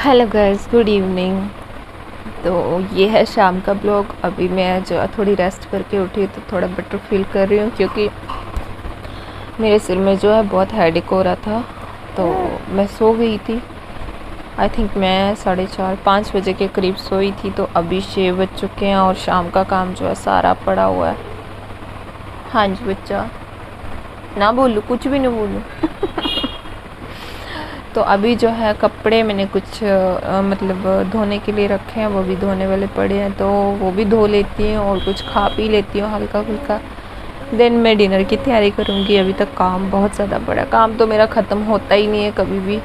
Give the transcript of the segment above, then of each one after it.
Hello guys, good evening. तो ये है शाम का ब्लॉग। अभी मैं जो है थोड़ी रेस्ट करके उठी तो थोड़ा बेटर फील कर रही हूँ, क्योंकि मेरे सिर में जो है बहुत हेडेक हो रहा था। तो मैं सो गई थी। आई थिंक मैं 4:30-5 बजे के करीब सोई थी। तो अभी 6 बज चुके हैं और शाम का काम जो है सारा पड़ा हुआ है। हाँ जी बच्चा, ना बोलूँ, कुछ भी नहीं बोलूँ। तो अभी जो है कपड़े मैंने कुछ मतलब धोने के लिए रखे हैं, वो भी धोने वाले पड़े हैं, तो वो भी धो लेती हूँ और कुछ खा पी लेती हूँ हल्का फुल्का। देन मैं डिनर की तैयारी करूँगी। अभी तक काम बहुत ज़्यादा बड़ा है। काम तो मेरा ख़त्म होता ही नहीं है कभी भी।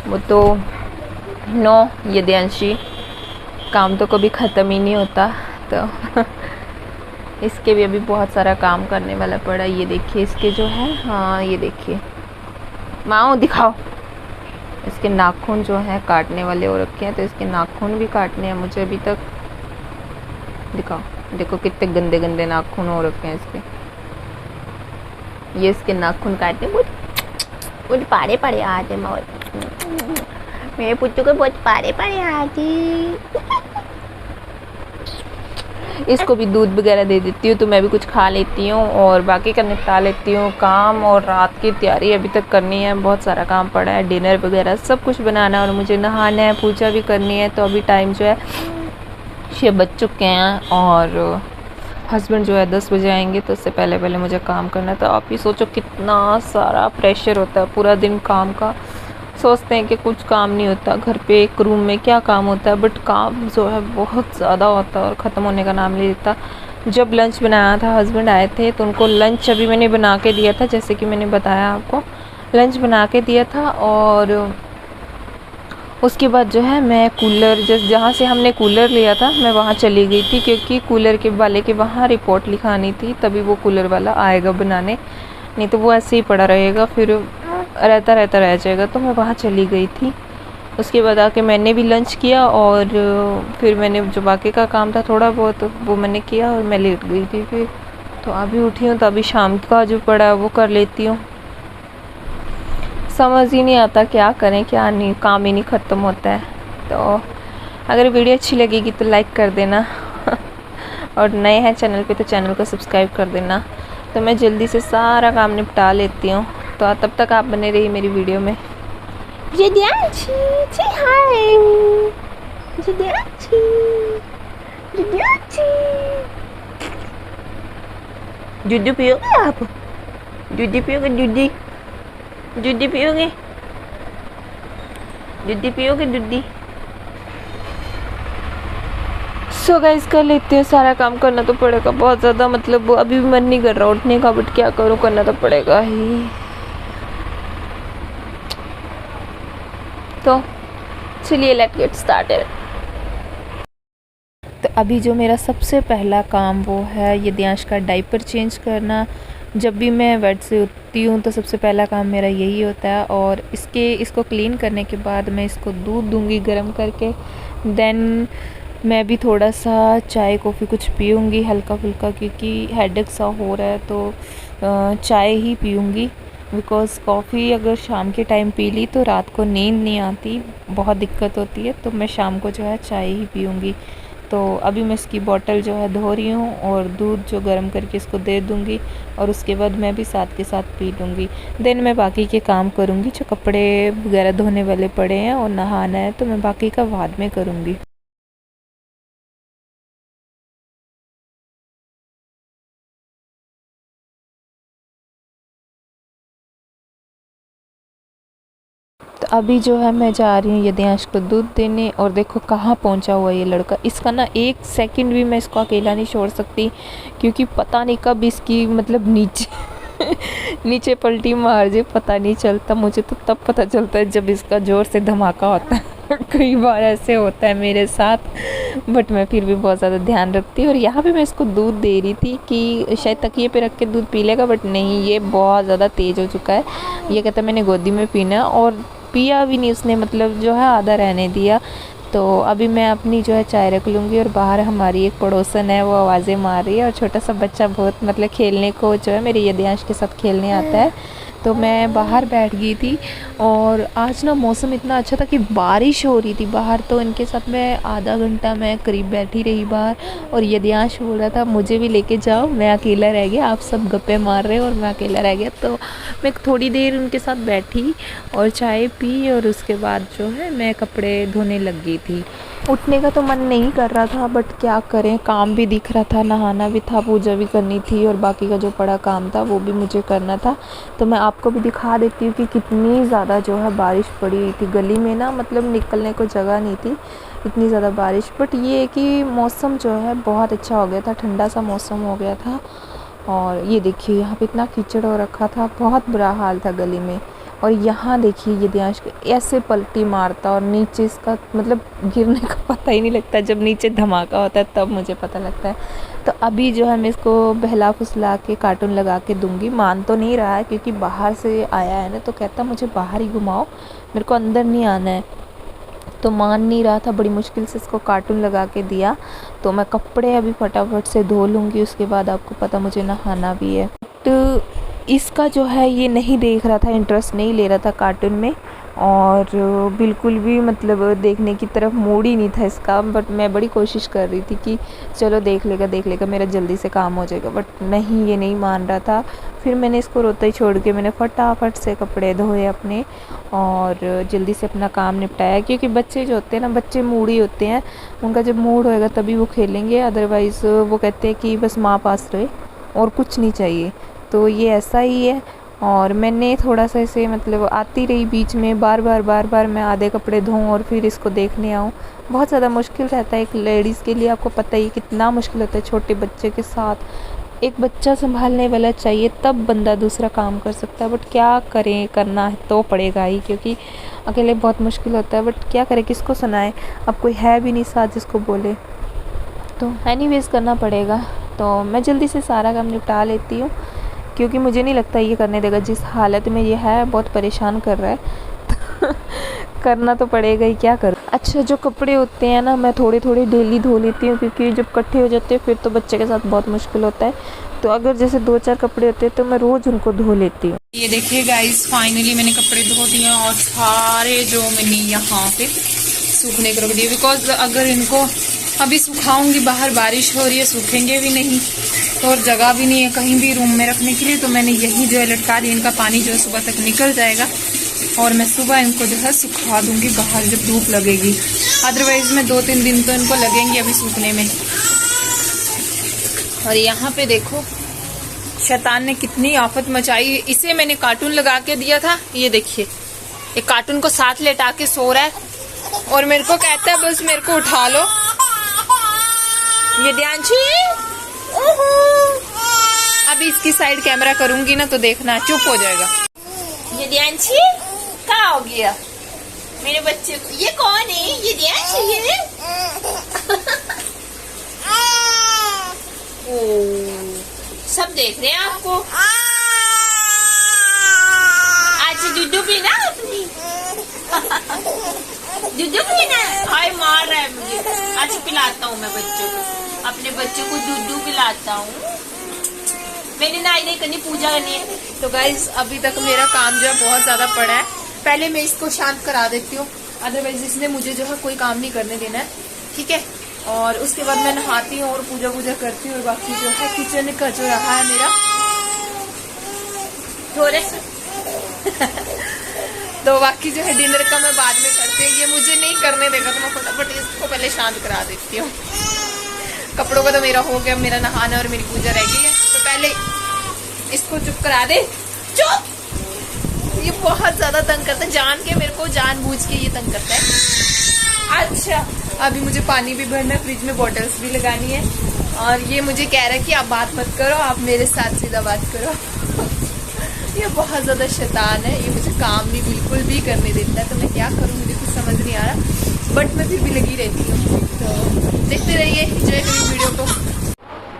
वो तो नो ये देंशी, काम तो कभी ख़त्म ही नहीं होता। तो इसके भी अभी बहुत सारा काम करने वाला पड़ा। ये देखिए इसके जो है, हाँ ये देखिए, माओ दिखाओ। इसके नाखून जो हैं काटने वाले हो रखे हैं, तो इसके नाखून भी काटने हैं मुझे अभी तक। दिखाओ, देखो कितने गंदे गंदे नाखून हो रखे हैं इसके। ये इसके नाखून काटने बहुत पारे पारे आते मेरे पुट्टू को बहुत पारे पारे आते। इसको भी दूध वगैरह दे देती हूँ, तो मैं भी कुछ खा लेती हूँ और बाकी का निपटा लेती हूँ काम। और रात की तैयारी अभी तक करनी है, बहुत सारा काम पड़ा है, डिनर वगैरह सब कुछ बनाना है और मुझे नहाना है, पूजा भी करनी है। तो अभी टाइम जो है 6 बज चुके हैं और हस्बैंड जो है 10 बजे आएंगे, तो उससे पहले पहले मुझे काम करना है। तो आप ही सोचो कितना सारा प्रेशर होता है पूरा दिन काम का। सोचते हैं कि कुछ काम नहीं होता घर पे, एक रूम में क्या काम होता है, बट काम जो है बहुत ज़्यादा होता है और ख़त्म होने का नाम नहीं लेता। जब लंच बनाया था, हस्बैंड आए थे, तो उनको लंच अभी मैंने बना के दिया था, जैसे कि मैंने बताया आपको, लंच बना के दिया था। और उसके बाद जो है मैं कूलर, जहाँ से हमने कूलर लिया था, मैं वहाँ चली गई थी, क्योंकि कूलर के वाले के वहाँ रिपोर्ट लिखानी थी, तभी वो कूलर वाला आएगा बनाने, नहीं तो वो ऐसे ही पड़ा रहेगा, फिर रहता रहता रह जाएगा। तो मैं वहाँ चली गई थी। उसके बाद आके मैंने भी लंच किया और फिर मैंने जो बाकी का काम था थोड़ा बहुत वो मैंने किया और मैं लेट गई थी फिर। तो अभी उठी हूँ, तो अभी शाम का जो पड़ा है वो कर लेती हूँ। समझ ही नहीं आता क्या करें क्या नहीं, काम ही नहीं ख़त्म होता है। तो अगर वीडियो अच्छी लगेगी तो लाइक कर देना और नए हैं चैनल पे तो चैनल को सब्सक्राइब कर देना। तो मैं जल्दी से सारा काम निपटा लेती हूँ, तो तब तक आप बने रहिए मेरी वीडियो में। दूध पियोगे आप? दूध पियोगे? दूध पियोगे? दूध पियोगे? दूध। सो गाइस कर लेते हैं, सारा काम करना तो पड़ेगा बहुत ज़्यादा, मतलब अभी भी मन नहीं कर रहा उठने का, बट क्या करूँ, करना तो पड़ेगा ही। तो चलिए लेट्स गेट स्टार्टेड। तो अभी जो मेरा सबसे पहला काम वो है ये दियांश का डायपर चेंज करना। जब भी मैं बेड से उठती हूँ तो सबसे पहला काम मेरा यही होता है। और इसको क्लीन करने के बाद मैं इसको दूध दूंगी गर्म करके। देन मैं भी थोड़ा सा चाय कॉफ़ी कुछ पीऊँगी हल्का फुल्का, क्योंकि हेडेक सा हो रहा है, तो चाय ही पीऊँगी। बिकॉज़ कॉफ़ी अगर शाम के टाइम पी ली तो रात को नींद नहीं आती, बहुत दिक्कत होती है। तो मैं शाम को जो है चाय ही पीऊँगी। तो अभी मैं इसकी बॉटल जो है धो रही हूँ और दूध जो गर्म करके इसको दे दूँगी, और उसके बाद मैं भी साथ के साथ पी लूँगी। देन मैं बाकी के काम करूँगी, जो कपड़े वगैरह धोने वाले पड़े हैं और नहाना है, तो मैं बाकी का बाद में करूँगी। तो अभी जो है मैं जा रही हूँ यदियांश को दूध देने, और देखो कहाँ पहुँचा हुआ ये लड़का। इसका ना एक सेकंड भी मैं इसको अकेला नहीं छोड़ सकती, क्योंकि पता नहीं कब इसकी मतलब नीचे नीचे पलटी मार जाए, पता नहीं चलता। मुझे तो तब पता चलता है जब इसका ज़ोर से धमाका होता है। कई बार ऐसे होता है मेरे साथ, बट मैं फिर भी बहुत ज़्यादा ध्यान रखती हूँ। और यहाँ पे मैं इसको दूध दे रही थी कि शायद तकिए पे रख के दूध पी लेगा, बट नहीं, ये बहुत ज़्यादा तेज़ हो चुका है। ये कहता है मैंने गोदी में पीना है, और पिया भी नहीं उसने, मतलब जो है आधा रहने दिया। तो अभी मैं अपनी जो है चाय रख लूँगी, और बाहर हमारी एक पड़ोसन है, वो आवाज़ें मार रही है, और छोटा सा बच्चा बहुत मतलब खेलने को जो है मेरे यदियांश के साथ खेलने आता है। तो मैं बाहर बैठ गई थी। और आज ना मौसम इतना अच्छा था कि बारिश हो रही थी बाहर, तो इनके साथ मैं आधा घंटा मैं करीब बैठी रही बाहर। और यदियांश बोल रहा था मुझे भी लेके जाओ, मैं अकेला रह गया, आप सब गप्पे मार रहे हो और मैं अकेला रह गया। तो मैं थोड़ी देर उनके साथ बैठी और चाय पी, और उसके बाद जो है मैं कपड़े धोने लग गई थी। उठने का तो मन नहीं कर रहा था, बट क्या करें, काम भी दिख रहा था, नहाना भी था, पूजा भी करनी थी, और बाकी का जो पड़ा काम था वो भी मुझे करना था। तो मैं आपको भी दिखा देती हूँ कि कितनी ज़्यादा जो है बारिश पड़ी हुई थी गली में ना, मतलब निकलने को जगह नहीं थी, इतनी ज़्यादा बारिश। बट ये है कि मौसम जो है बहुत अच्छा हो गया था, ठंडा सा मौसम हो गया था। और ये देखिए यहाँ पे इतना कीचड़ हो रखा था, बहुत बुरा हाल था गली में। और यहाँ देखिए ये यदियांश ऐसे पलटी मारता, और नीचे इसका मतलब गिरने का पता ही नहीं लगता, जब नीचे धमाका होता है तब मुझे पता लगता है। तो अभी जो है मैं इसको बहला फुसला के कार्टून लगा के दूंगी। मान तो नहीं रहा है क्योंकि बाहर से आया है ना, तो कहता मुझे बाहर ही घुमाओ, मेरे को अंदर नहीं आना है। तो मान नहीं रहा था, बड़ी मुश्किल से इसको कार्टून लगा के दिया। तो मैं कपड़े अभी फटाफट से धो लूँगी, उसके बाद आपको पता मुझे नहाना भी है। तो इसका जो है ये नहीं देख रहा था, इंटरेस्ट नहीं ले रहा था कार्टून में, और बिल्कुल भी मतलब देखने की तरफ मूड ही नहीं था इसका। बट मैं बड़ी कोशिश कर रही थी कि चलो देख लेगा, मेरा जल्दी से काम हो जाएगा, बट नहीं, ये नहीं मान रहा था। फिर मैंने इसको रोते ही छोड़ के मैंने फटाफट से कपड़े धोए अपने, और जल्दी से अपना काम निपटाया। क्योंकि बच्चे जो होते हैं ना, बच्चे मूडी होते हैं, उनका जब मूड होएगा तभी वो खेलेंगे, अदरवाइज़ वो कहते हैं कि बस माँ पास रहे और कुछ नहीं चाहिए। तो ये ऐसा ही है। और मैंने थोड़ा सा ऐसे मतलब आती रही बीच में, बार बार मैं आधे कपड़े धोऊं और फिर इसको देखने आऊँ। बहुत ज़्यादा मुश्किल रहता है एक लेडीज़ के लिए, आपको पता ही कितना मुश्किल होता है छोटे बच्चे के साथ। एक बच्चा संभालने वाला चाहिए, तब बंदा दूसरा काम कर सकता है। बट क्या करें, करना है तो पड़ेगा ही, क्योंकि अकेले बहुत मुश्किल होता है। बट क्या करें, किसको सुनाए, अब कोई है भी नहीं साथ जिसको बोले, तो एनीवेज करना पड़ेगा। तो मैं जल्दी से सारा काम निपटा लेती हूँ, क्योंकि मुझे नहीं लगता ये करने देगा। जिस हालत में ये है बहुत परेशान कर रहा है करना तो पड़ेगा ही, क्या करूँ। अच्छा, जो कपड़े होते हैं ना मैं थोड़े डेली धो लेती हूँ, क्योंकि जब इकट्ठे हो जाते हैं फिर तो बच्चे के साथ बहुत मुश्किल होता है। तो अगर जैसे 2-4 कपड़े होते हैं तो मैं रोज़ उनको धो लेती हूँ। ये देखिए गाइस, फाइनली मैंने कपड़े धो दिए, और सारे जो मैंने यहाँ पे सूखने को रख दिए, बिकॉज अगर इनको अभी सुखाऊंगी, बाहर बारिश हो रही है, सूखेंगे भी नहीं, तो और जगह भी नहीं है कहीं भी रूम में रखने के लिए। तो मैंने यही जो है लटका दी, इनका पानी जो है सुबह तक निकल जाएगा, और मैं सुबह इनको जो है सुखा दूंगी बाहर जब धूप लगेगी। अदरवाइज में 2-3 दिन तो इनको लगेंगे अभी सूखने में। और यहाँ पे देखो शैतान ने कितनी आफत मचाई। इसे मैंने कार्टून लगा के दिया था, ये देखिए एक कार्टून को साथ लेटा के सो रहा है, और मेरे को कहता है बस मेरे को उठा लो। ये ध्यानशी, अभी इसकी साइड कैमरा करूंगी ना तो देखना चुप हो जाएगा। ये ध्यानशी कहाँ हो गया मेरे बच्चे को, ये कौन है, ये ध्यानशी है ओ, सब देख रहे हैं आपको। आज दूध पीना अपनी दूध पीना, हाय मार रहा है मुझे। आज पिलाता हूँ मैं बच्चों को, अपने बच्चों को दूध पिलाता हूँ। मैंने नहाई नहीं करनी, पूजा करनी है। तो गाइज अभी तक मेरा काम जो है बहुत ज्यादा पड़ा है, पहले मैं इसको शांत करा देती हूँ, अदरवाइज इसने मुझे जो है कोई काम नहीं करने देना है, ठीक है। और उसके बाद मैं नहाती हूँ और पूजा करती हूँ, और बाकी जो है किचन का जो रहा है मेरा थोड़े तो बाकी जो है डिनर का मैं बाद में करती हूँ, ये मुझे नहीं करने देगा, तो मैं फटाफट इसको पहले शांत करा देती हूँ। कपड़ों का तो मेरा हो गया, मेरा नहाना और मेरी पूजा रह गई है, तो पहले इसको चुप करा दे। चुप, ये बहुत ज्यादा तंग करता है, जान के मेरे को जानबूझ के ये तंग करता है। अच्छा, अभी मुझे पानी भी भरना है, फ्रिज में बॉटल्स भी लगानी है, और ये मुझे कह रहा है कि आप बात मत करो, आप मेरे साथ सीधा बात करो ये बहुत ज़्यादा शैतान है, ये मुझे काम नहीं बिल्कुल भी करने देता है। तो मैं क्या करूँ, मुझे कुछ समझ नहीं आ रहा, बट मैं फिर भी लगी रहती हूँ। तो देखते रहिए, एंजॉय करिए वीडियो को।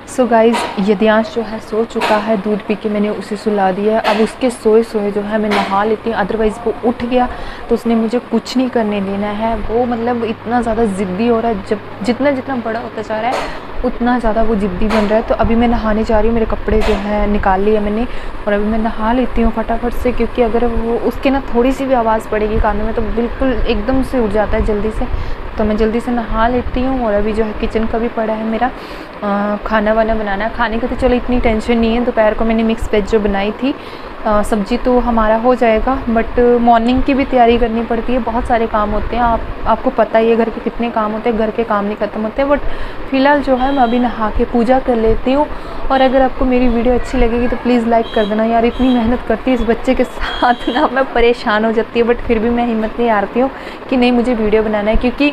सो गाइज़, यदियांश जो है सो चुका है, दूध पी के मैंने उसे सुला दिया है। अब उसके सोए जो है मैं नहा लेती हूँ, अदरवाइज़ वो उठ गया तो उसने मुझे कुछ नहीं करने देना है। वो मतलब इतना ज़्यादा ज़िद्दी हो रहा है, जब जितना जितना बड़ा होता जा रहा है उतना ज़्यादा वो ज़िद्दी बन रहा है। तो अभी मैं नहाने जा रही हूँ, मेरे कपड़े जो हैं निकाल लिए मैंने और अभी मैं नहा लेती हूँ फटाफट से, क्योंकि अगर वो उसके ना थोड़ी सी भी आवाज़ पड़ेगी कानों में तो बिल्कुल एकदम से उठ जाता है जल्दी से। तो मैं जल्दी से नहा लेती हूँ और अभी जो है किचन का भी पड़ा है मेरा खाना वाना बनाना है। खाने का तो चलो इतनी टेंशन नहीं है, दोपहर को मैंने मिक्स वेज जो बनाई थी सब्जी तो हमारा हो जाएगा, बट मॉर्निंग की भी तैयारी करनी पड़ती है, बहुत सारे काम होते हैं। आपको पता ही है घर के कितने काम होते हैं, घर के काम नहीं ख़त्म होते। बट फ़िलहाल जो है मैं अभी नहा के पूजा कर लेती हूँ। और अगर आपको मेरी वीडियो अच्छी लगेगी तो प्लीज़ लाइक कर देना यार, इतनी मेहनत करती है इस बच्चे के साथ ना मैं परेशान हो जाती हूँ, बट फिर भी मैं हिम्मत नहीं हारती हूँ कि नहीं मुझे वीडियो बनाना है, क्योंकि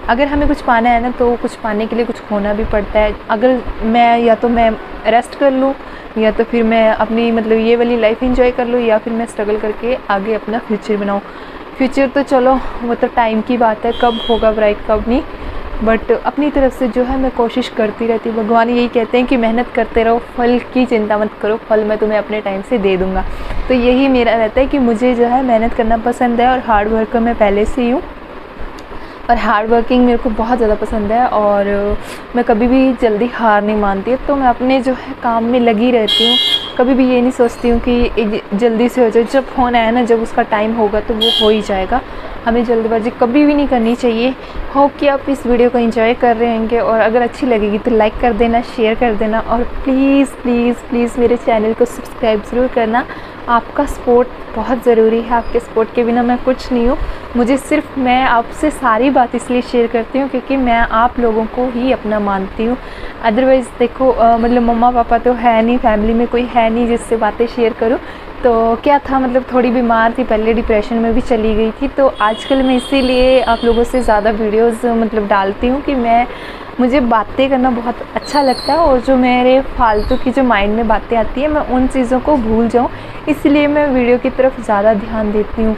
अगर हमें कुछ पाना है ना तो कुछ पाने के लिए कुछ खोना भी पड़ता है। अगर मैं या तो मैं रेस्ट कर लूँ या तो फिर मैं अपनी मतलब ये वाली लाइफ एंजॉय कर लूँ, या फिर मैं स्ट्रगल करके आगे अपना फ्यूचर बनाऊँ। फ्यूचर तो चलो वो तो टाइम की बात है, कब होगा ब्राइट कब नहीं, बट अपनी तरफ से जो है मैं कोशिश करती रहती हूँ। भगवान यही कहते हैं कि मेहनत करते रहो, फल की चिंता मत करो, फल मैं तुम्हें अपने टाइम से दे दूँगा। तो यही मेरा रहता है कि मुझे जो है मेहनत करना पसंद है और हार्ड वर्क मैं पहले से ही हूँ और हार्ड वर्किंग मेरे को बहुत ज़्यादा पसंद है और मैं कभी भी जल्दी हार नहीं मानती। तो मैं अपने जो है काम में लगी रहती हूँ, कभी भी ये नहीं सोचती हूँ कि जल्दी से हो जाए। जब होना है ना, जब उसका टाइम होगा तो वो हो ही जाएगा। हमें जल्दबाजी कभी भी नहीं करनी चाहिए। होप कि आप इस वीडियो को एंजॉय कर रहे होंगे और अगर अच्छी लगेगी तो लाइक कर देना, शेयर कर देना और प्लीज़ प्लीज़ प्लीज़ मेरे चैनल को सब्सक्राइब ज़रूर करना। आपका सपोर्ट बहुत ज़रूरी है, आपके सपोर्ट के बिना मैं कुछ नहीं हूँ। मुझे सिर्फ मैं आपसे सारी बात इसलिए शेयर करती हूँ क्योंकि मैं आप लोगों को ही अपना मानती हूँ। अदरवाइज़ देखो मतलब मम्मा पापा तो है नहीं, फैमिली में कोई है नहीं जिससे बातें शेयर करूँ। तो क्या था मतलब थोड़ी बीमार थी पहले, डिप्रेशन में भी चली गई थी। तो आजकल मैं इसीलिए आप लोगों से ज़्यादा वीडियोस मतलब डालती हूँ कि मुझे बातें करना बहुत अच्छा लगता है और जो मेरे फालतू की जो माइंड में बातें आती है मैं उन चीज़ों को भूल जाऊँ, इसलिए मैं वीडियो की तरफ ज़्यादा ध्यान देती हूँ।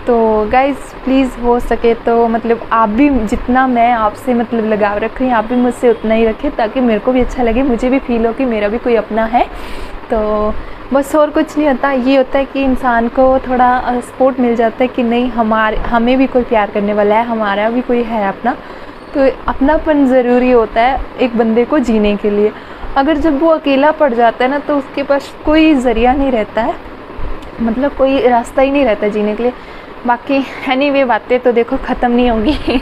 तो गाइज़ प्लीज़ हो सके तो मतलब आप भी जितना मैं आपसे मतलब लगाव रख रही हूँ आप भी मुझसे उतना ही रखें, ताकि मेरे को भी अच्छा लगे, मुझे भी फील हो कि मेरा भी कोई अपना है। तो बस और कुछ नहीं होता, ये होता है कि इंसान को थोड़ा सपोर्ट मिल जाता है कि नहीं हमें भी कोई प्यार करने वाला है, हमारा भी कोई है अपना। तो अपनापन ज़रूरी होता है एक बंदे को जीने के लिए। अगर जब वो अकेला पड़ जाता है ना तो उसके पास कोई ज़रिया नहीं रहता है, मतलब कोई रास्ता ही नहीं रहता जीने के लिए। बाकी एनीवे बातें तो देखो ख़त्म नहीं होंगी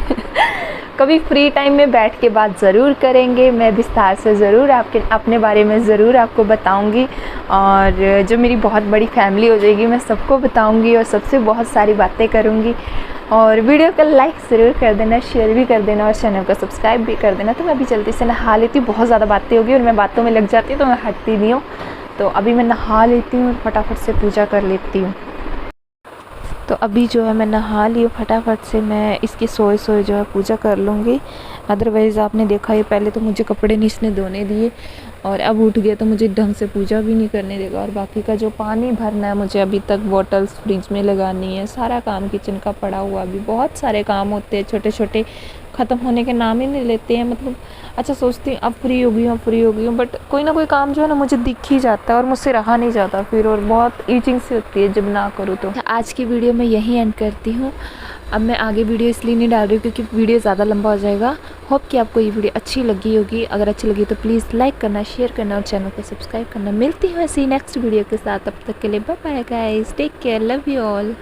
कभी फ्री टाइम में बैठ के बात ज़रूर करेंगे, मैं विस्तार से ज़रूर अपने बारे में ज़रूर आपको बताऊंगी और जो मेरी बहुत बड़ी फैमिली हो जाएगी मैं सबको बताऊंगी और सबसे बहुत सारी बातें करूंगी। और वीडियो को लाइक ज़रूर कर देना, शेयर भी कर देना और चैनल को सब्सक्राइब भी कर देना। तो मैं अभी जल्दी से नहा लेती हूँ, बहुत ज़्यादा बातें होगी और मैं बातों में लग जाती हूँ तो मैं हटती नहीं हूँ। तो अभी मैं नहा लेती हूँ और फटाफट से पूजा कर लेती हूँ। तो अभी जो है मैं नहा ली हूँ, फटाफट से मैं इसकी सोए जो है पूजा कर लूँगी। अदरवाइज़ आपने देखा ये पहले तो मुझे कपड़े नहीं इसने धोने दिए और अब उठ गया तो मुझे ढंग से पूजा भी नहीं करने देगा। और बाकी का जो पानी भरना है मुझे अभी तक बॉटल्स फ्रिज में लगानी है, सारा काम किचन का पड़ा हुआ, अभी बहुत सारे काम होते हैं छोटे छोटे, ख़त्म होने के नाम ही नहीं लेते हैं। मतलब अच्छा सोचती हूँ अब फ्री हो गई हूँ, फ्री हो गई हूँ, बट कोई ना कोई काम जो है ना मुझे दिख ही जाता है और मुझसे रहा नहीं जाता फिर, और बहुत ईचिंग सी होती है जब ना करूँ तो। आज की वीडियो मैं यहीं एंड करती हूँ। अब मैं आगे वीडियो इसलिए नहीं डाल रही हूँ क्योंकि वीडियो ज़्यादा लंबा हो जाएगा। होप कि आपको ये वीडियो अच्छी लगी होगी, अगर अच्छी लगी तो प्लीज़ लाइक करना, शेयर करना और चैनल को सब्सक्राइब करना। मिलती हूँ ऐसी नेक्स्ट वीडियो के साथ, तब तक के लिए bye bye guys, take care, love you all.